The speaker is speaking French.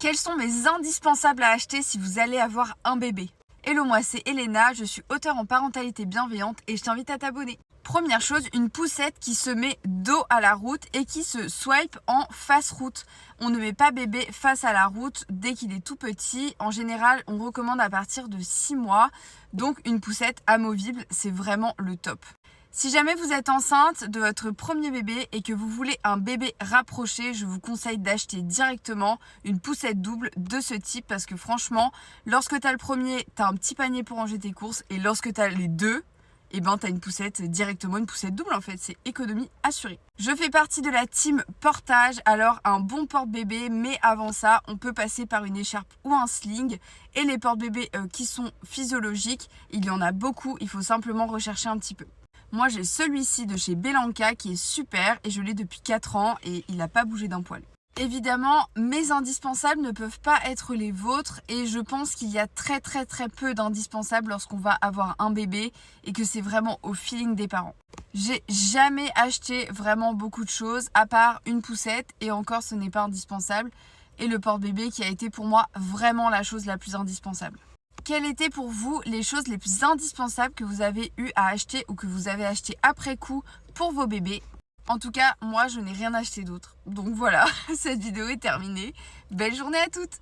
Quels sont mes indispensables à acheter si vous allez avoir un bébé? Hello, moi c'est Elena, je suis auteure en parentalité bienveillante et je t'invite à t'abonner. Première chose, une poussette qui se met dos à la route et qui se swipe en face route. On ne met pas bébé face à la route dès qu'il est tout petit. En général, on recommande à partir de 6 mois. Donc une poussette amovible, c'est vraiment le top. Si jamais vous êtes enceinte de votre premier bébé et que vous voulez un bébé rapproché, je vous conseille d'acheter directement une poussette double de ce type parce que franchement, lorsque tu as le premier, tu as un petit panier pour ranger tes courses et lorsque tu as les deux, tu as une poussette directement, une poussette double en fait, c'est économie assurée. Je fais partie de la team portage, alors un bon porte-bébé, mais avant ça, on peut passer par une écharpe ou un sling. Et les porte-bébés qui sont physiologiques, il y en a beaucoup, il faut simplement rechercher un petit peu. Moi j'ai celui-ci de chez Belanca qui est super et je l'ai depuis 4 ans et il n'a pas bougé d'un poil. Évidemment, mes indispensables ne peuvent pas être les vôtres et je pense qu'il y a très peu d'indispensables lorsqu'on va avoir un bébé et que c'est vraiment au feeling des parents. J'ai jamais acheté vraiment beaucoup de choses à part une poussette et encore ce n'est pas indispensable et le porte-bébé qui a été pour moi vraiment la chose la plus indispensable. Quelles étaient pour vous les choses les plus indispensables que vous avez eu à acheter ou que vous avez acheté après coup pour vos bébés? En tout cas, moi je n'ai rien acheté d'autre. Donc voilà, cette vidéo est terminée. Belle journée à toutes!